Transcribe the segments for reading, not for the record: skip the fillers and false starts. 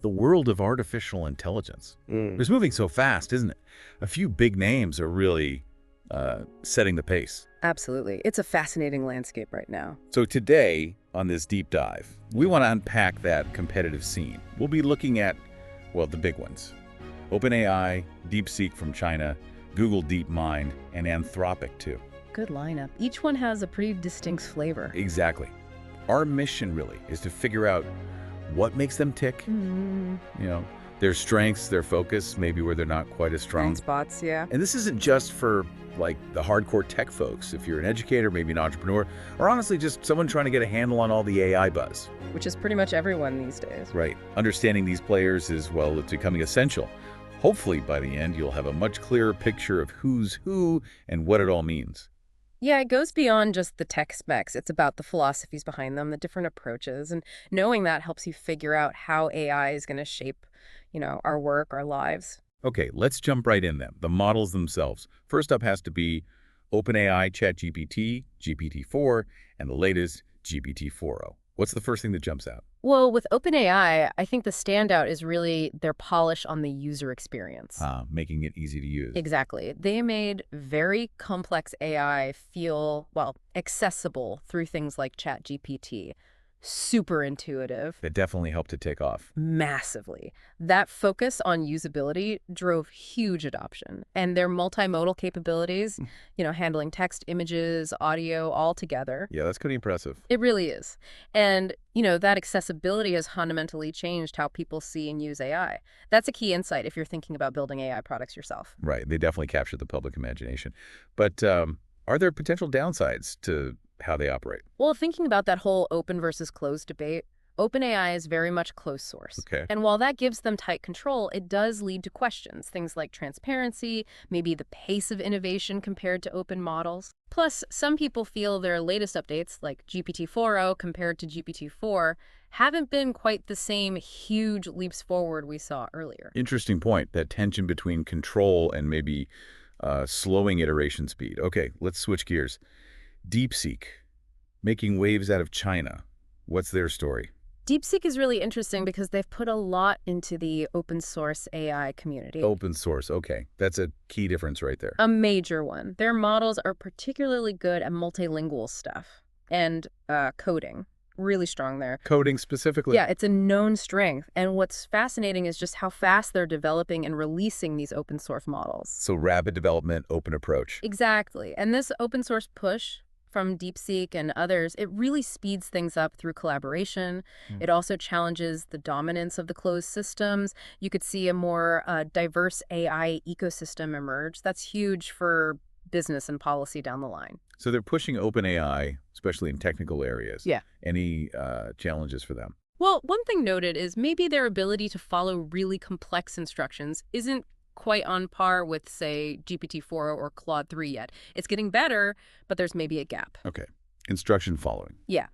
the world of artificial intelligence. It's moving so fast, isn't it? A few big names are really setting the pace. Absolutely. It's a fascinating landscape right now. So today, on this deep dive, we want to unpack that competitive scene. We'll be looking at, well, the big ones. OpenAI, DeepSeek from China, Google DeepMind, and Anthropic, too. Good lineup. Each one has a pretty distinct flavor. Exactly. Our mission, really, is to figure out what makes them tick, their strengths, their focus, maybe where they're not quite as strong. Blind spots, yeah. And this isn't just for, like, the hardcore tech folks. If you're an educator, maybe an entrepreneur, or honestly just someone trying to get a handle on all the AI buzz. Which is pretty much everyone these days. Right. Understanding these players is, well, it's becoming essential. Hopefully, by the end, you'll have a much clearer picture of who's who and what it all means. Yeah, it goes beyond just the tech specs. It's about the philosophies behind them, the different approaches, and knowing that helps you figure out how AI is going to shape, our work, our lives. Okay, let's jump right in then. The models themselves. First up has to be OpenAI ChatGPT, GPT-4, and the latest GPT-4o. What's the first thing that jumps out? Well, with OpenAI, I think the standout is really their polish on the user experience. Making it easy to use. Exactly. They made very complex AI feel, well, accessible through things like ChatGPT. Super intuitive. That definitely helped to take off. Massively. That focus on usability drove huge adoption. And their multimodal capabilities, handling text, images, audio, all together. Yeah, that's pretty impressive. It really is. And, that accessibility has fundamentally changed how people see and use AI. That's a key insight if you're thinking about building AI products yourself. Right. They definitely captured the public imagination. But are there potential downsides to how they operate? Well, thinking about that whole open versus closed debate, OpenAI is very much closed source. Okay. And while that gives them tight control, it does lead to questions, things like transparency, maybe the pace of innovation compared to open models. Plus, some people feel their latest updates, like GPT-4o compared to GPT-4, haven't been quite the same huge leaps forward we saw earlier. Interesting point, that tension between control and maybe slowing iteration speed. Okay, let's switch gears. DeepSeek, making waves out of China. What's their story? DeepSeek is really interesting because they've put a lot into the open source AI community. Open source, okay. That's a key difference right there. A major one. Their models are particularly good at multilingual stuff and coding. Really strong there. Coding specifically? Yeah, it's a known strength. And what's fascinating is just how fast they're developing and releasing these open source models. So rapid development, open approach. Exactly. And this open source push from DeepSeek and others, it really speeds things up through collaboration. It also challenges the dominance of the closed systems. You could see a more diverse AI ecosystem emerge. That's huge for business and policy down the line. So they're pushing OpenAI, especially in technical areas. Yeah. Any challenges for them? Well, one thing noted is maybe their ability to follow really complex instructions isn't quite on par with, say, GPT-4 or Claude 3 yet. It's getting better, but there's maybe a gap. Okay. Instruction following. Yeah.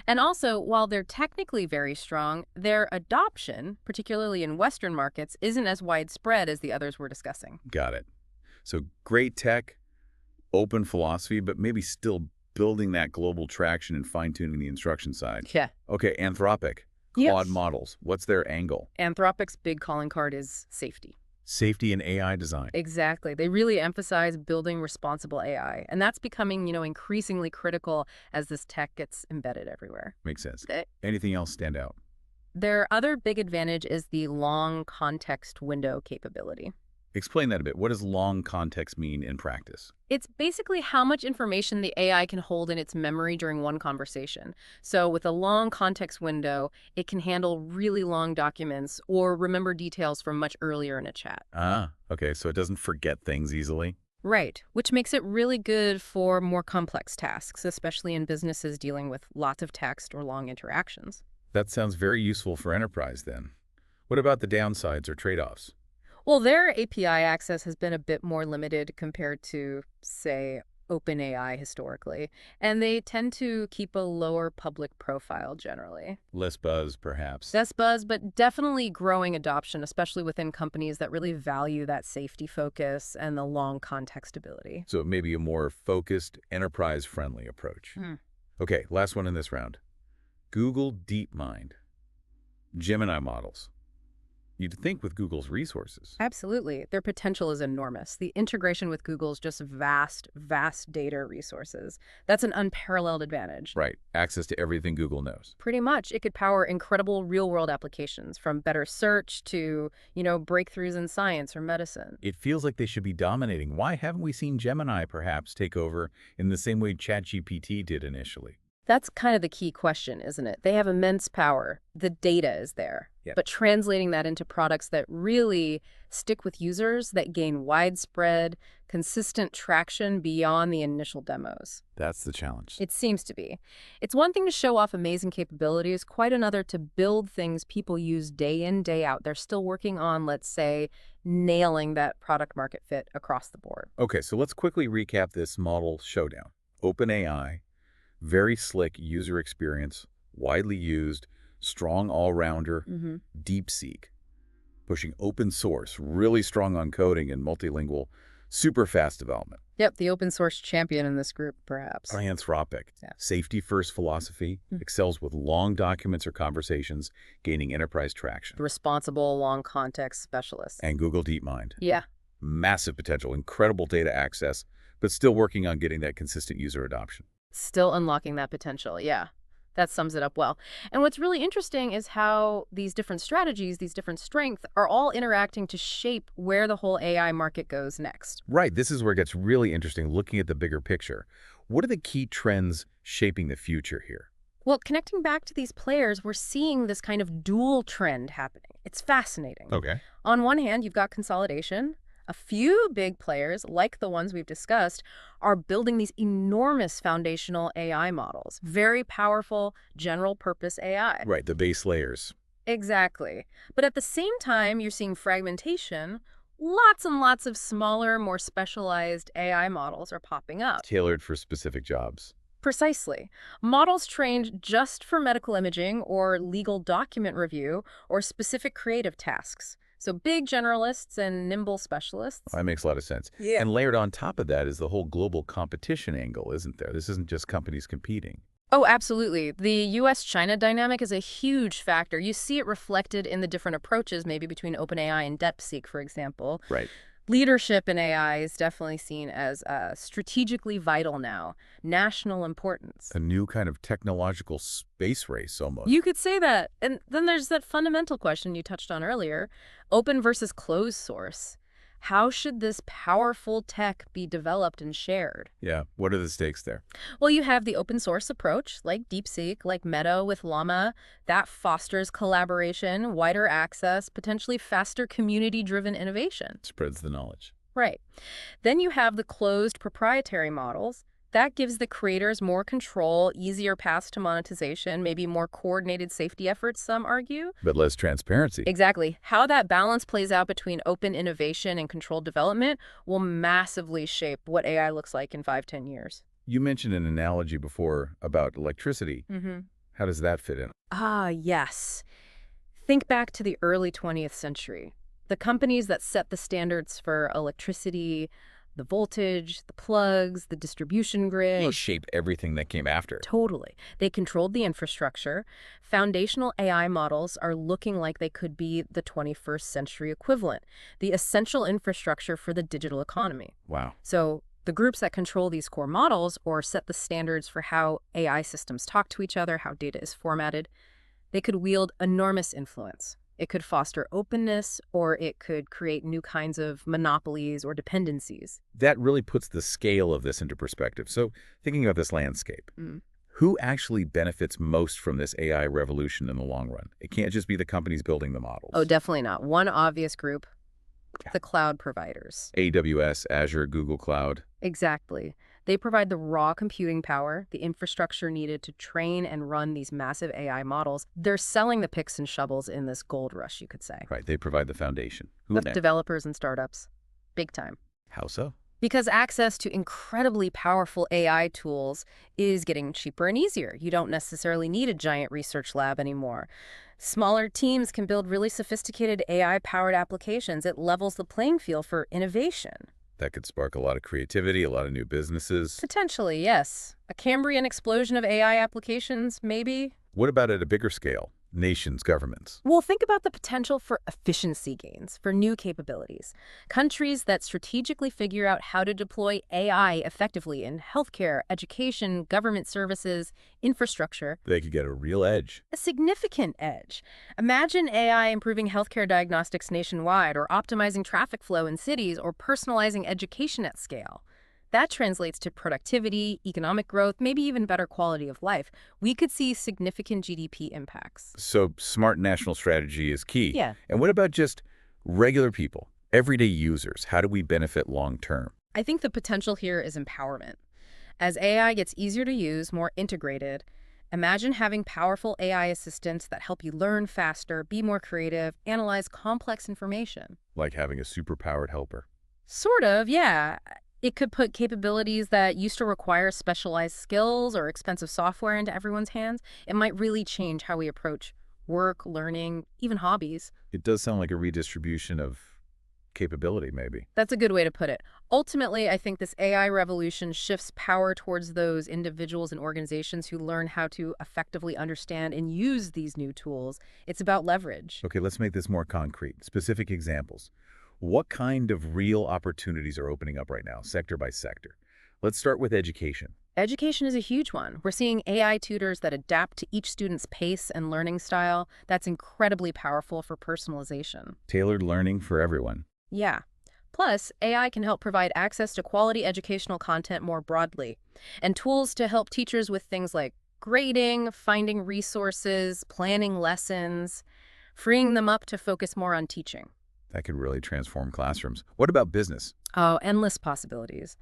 And also, while they're technically very strong, their adoption, particularly in Western markets, isn't as widespread as the others we're discussing. Got it. So great tech, open philosophy, but maybe still building that global traction and fine-tuning the instruction side. Yeah. Okay, Anthropic, Claude models. What's their angle? Anthropic's big calling card is safety. Safety in AI design. Exactly. They really emphasize building responsible AI. And that's becoming, increasingly critical as this tech gets embedded everywhere. Makes sense. Anything else stand out? Their other big advantage is the long context window capability. Explain that a bit. What does long context mean in practice? It's basically how much information the AI can hold in its memory during one conversation. So with a long context window, it can handle really long documents or remember details from much earlier in a chat. Okay, so it doesn't forget things easily. Right, which makes it really good for more complex tasks, especially in businesses dealing with lots of text or long interactions. That sounds very useful for enterprise then. What about the downsides or trade-offs? Well, their API access has been a bit more limited compared to, say, OpenAI historically, and they tend to keep a lower public profile generally. Less buzz, perhaps. Less buzz, but definitely growing adoption, especially within companies that really value that safety focus and the long context ability. So maybe a more focused, enterprise-friendly approach. Okay, last one in this round. Google DeepMind. Gemini models. You'd think with Google's resources. Absolutely. Their potential is enormous. The integration with Google's just vast, vast data resources. That's an unparalleled advantage. Right. Access to everything Google knows. Pretty much. It could power incredible real-world applications, from better search to, breakthroughs in science or medicine. It feels like they should be dominating. Why haven't we seen Gemini perhaps take over in the same way ChatGPT did initially? That's kind of the key question, isn't it? They have immense power. The data is there. Yeah. But translating that into products that really stick with users, that gain widespread, consistent traction beyond the initial demos. That's the challenge. It seems to be. It's one thing to show off amazing capabilities, quite another to build things people use day in, day out. They're still working on, let's say, nailing that product market fit across the board. Okay, so let's quickly recap this model showdown. OpenAI, very slick user experience, widely used, strong all-rounder. DeepSeek, pushing open source, really strong on coding and multilingual, super fast development. Yep, the open source champion in this group, perhaps. Anthropic, Yeah. safety-first philosophy, excels with long documents or conversations, gaining enterprise traction. Responsible, long context specialists. And Google DeepMind, Yeah. massive potential, incredible data access, but still working on getting that consistent user adoption. Still unlocking that potential, yeah. That sums it up well. And what's really interesting is how these different strategies, these different strengths, are all interacting to shape where the whole AI market goes next. Right, this is where it gets really interesting, looking at the bigger picture. What are the key trends shaping the future here? Well, connecting back to these players, we're seeing this kind of dual trend happening. It's fascinating. Okay. On one hand, you've got consolidation. A few big players, like the ones we've discussed, are building these enormous foundational AI models. Very powerful, general-purpose AI. Right, the base layers. Exactly. But at the same time, you're seeing fragmentation. Lots and lots of smaller, more specialized AI models are popping up. Tailored for specific jobs. Precisely. Models trained just for medical imaging or legal document review or specific creative tasks. So big generalists and nimble specialists. That makes a lot of sense. Yeah. And layered on top of that is the whole global competition angle, isn't there? This isn't just companies competing. Oh, absolutely. The US-China dynamic is a huge factor. You see it reflected in the different approaches, maybe between OpenAI and DeepSeek, for example. Right. Leadership in AI is definitely seen as strategically vital now, national importance. A new kind of technological space race, almost. You could say that. And then there's that fundamental question you touched on earlier, open versus closed source. How should this powerful tech be developed and shared? Yeah, what are the stakes there? Well, you have the open source approach, like DeepSeek, like Meta with Llama. That fosters collaboration, wider access, potentially faster community-driven innovation. Spreads the knowledge. Right. Then you have the closed proprietary models. That gives the creators more control, easier paths to monetization, maybe more coordinated safety efforts, some argue. But less transparency. Exactly. How that balance plays out between open innovation and controlled development will massively shape what AI looks like in 5-10 years. You mentioned an analogy before about electricity. How does that fit in? Ah, yes. Think back to the early 20th century. The companies that set the standards for electricity, the voltage, the plugs, the distribution grid. They shape everything that came after. Totally. They controlled the infrastructure. Foundational AI models are looking like they could be the 21st century equivalent, the essential infrastructure for the digital economy. Wow. So the groups that control these core models or set the standards for how AI systems talk to each other, how data is formatted, they could wield enormous influence. It could foster openness, or it could create new kinds of monopolies or dependencies. That really puts the scale of this into perspective. So thinking about this landscape, who actually benefits most from this AI revolution in the long run? It can't just be the companies building the models. Oh, definitely not. One obvious group, the cloud providers. AWS, Azure, Google Cloud. Exactly. They provide the raw computing power, the infrastructure needed to train and run these massive AI models. They're selling the picks and shovels in this gold rush, you could say. Right, they provide the foundation. Who With next? developers and startups. Big time. How so? Because access to incredibly powerful AI tools is getting cheaper and easier. You don't necessarily need a giant research lab anymore. Smaller teams can build really sophisticated AI-powered applications. It levels the playing field for innovation. That could spark a lot of creativity, a lot of new businesses. Potentially, yes. A Cambrian explosion of AI applications, maybe? What about at a bigger scale? nations, governments? Well, think about the potential for efficiency gains, for new capabilities. Countries that strategically figure out how to deploy AI effectively in healthcare, education, government services, infrastructure. They could get a real edge. A significant edge. Imagine AI improving healthcare diagnostics nationwide, or optimizing traffic flow in cities, or personalizing education at scale. That translates to productivity, economic growth, maybe even better quality of life. We could see significant GDP impacts. So smart national strategy is key. Yeah. And what about just regular people, everyday users? How do we benefit long term? I think the potential here is empowerment. As AI gets easier to use, more integrated, imagine having powerful AI assistants that help you learn faster, be more creative, analyze complex information. Like having a superpowered helper. Sort of, yeah. It could put capabilities that used to require specialized skills or expensive software into everyone's hands. It might really change how we approach work, learning, even hobbies. It does sound like a redistribution of capability, maybe. That's a good way to put it. Ultimately, I think this AI revolution shifts power towards those individuals and organizations who learn how to effectively understand and use these new tools. It's about leverage. Okay, let's make this more concrete. Specific examples. What kind of real opportunities are opening up right now, sector by sector? Let's start with education. Education is a huge one. We're seeing AI tutors that adapt to each student's pace and learning style. That's incredibly powerful for personalization. Tailored learning for everyone. Yeah. Plus, AI can help provide access to quality educational content more broadly, and tools to help teachers with things like grading, finding resources, planning lessons, freeing them up to focus more on teaching. That could really transform classrooms. What about business? Oh, endless possibilities.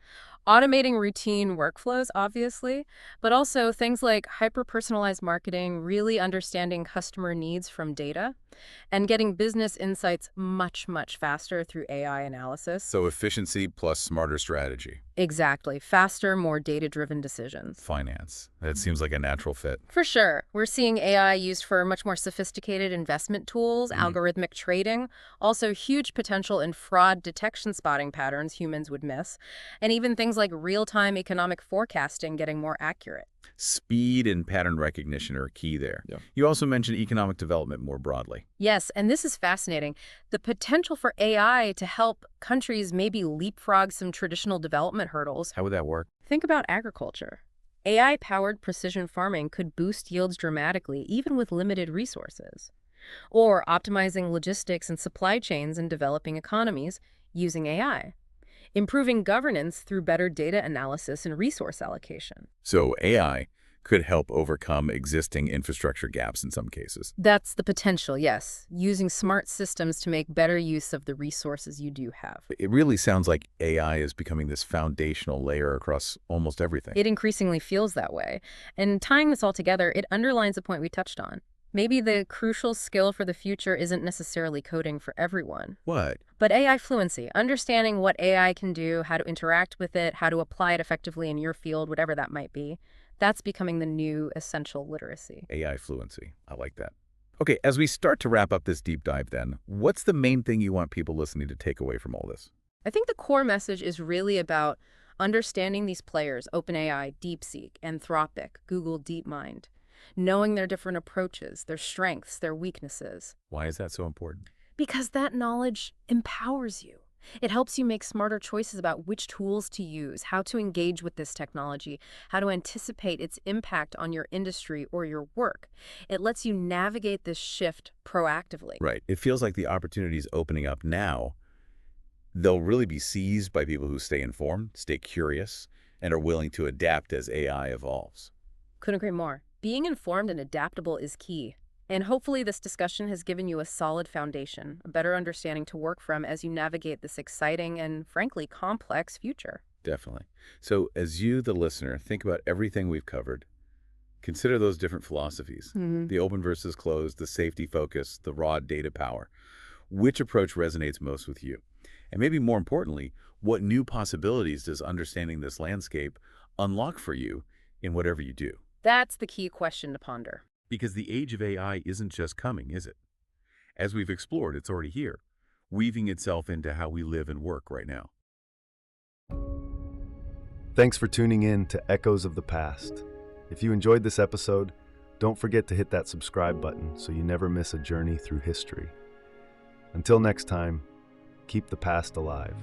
Automating routine workflows, obviously, but also things like hyper-personalized marketing, really understanding customer needs from data, and getting business insights much, much faster through AI analysis. So efficiency plus smarter strategy. Exactly. Faster, more data-driven decisions. Finance. That seems like a natural fit. For sure. We're seeing AI used for much more sophisticated investment tools, algorithmic trading, also huge potential in fraud detection spotting patterns humans would miss, and even things like real-time economic forecasting getting more accurate. Speed and pattern recognition are key there. Yeah. You also mentioned economic development more broadly. Yes, and this is fascinating. The potential for AI to help countries maybe leapfrog some traditional development hurdles. How would that work? Think about agriculture. AI-powered precision farming could boost yields dramatically, even with limited resources. Or optimizing logistics and supply chains in developing economies using AI. Improving governance through better data analysis and resource allocation. So AI could help overcome existing infrastructure gaps in some cases. That's the potential, yes. Using smart systems to make better use of the resources you do have. It really sounds like AI is becoming this foundational layer across almost everything. It increasingly feels that way. And tying this all together, it underlines a point we touched on. Maybe the crucial skill for the future isn't necessarily coding for everyone. What? But AI fluency, understanding what AI can do, how to interact with it, how to apply it effectively in your field, whatever that might be, that's becoming the new essential literacy. AI fluency. I like that. Okay, as we start to wrap up this deep dive then, what's the main thing you want people listening to take away from all this? I think the core message is really about understanding these players, OpenAI, DeepSeek, Anthropic, Google DeepMind, knowing their different approaches, their strengths, their weaknesses. Why is that so important? Because that knowledge empowers you. It helps you make smarter choices about which tools to use, how to engage with this technology, how to anticipate its impact on your industry or your work. It lets you navigate this shift proactively. Right. It feels like the opportunities opening up now, they'll really be seized by people who stay informed, stay curious, and are willing to adapt as AI evolves. Couldn't agree more. Being informed and adaptable is key. And hopefully this discussion has given you a solid foundation, a better understanding to work from as you navigate this exciting and, frankly, complex future. Definitely. So as you, the listener, think about everything we've covered, consider those different philosophies, the open versus closed, the safety focus, the raw data power. Which approach resonates most with you? And maybe more importantly, what new possibilities does understanding this landscape unlock for you in whatever you do? That's the key question to ponder. Because the age of AI isn't just coming, is it? As we've explored, it's already here, weaving itself into how we live and work right now. Thanks for tuning in to Echoes of the Past. If you enjoyed this episode, Don't forget to hit that subscribe button so you never miss a journey through history. Until next time, keep the past alive.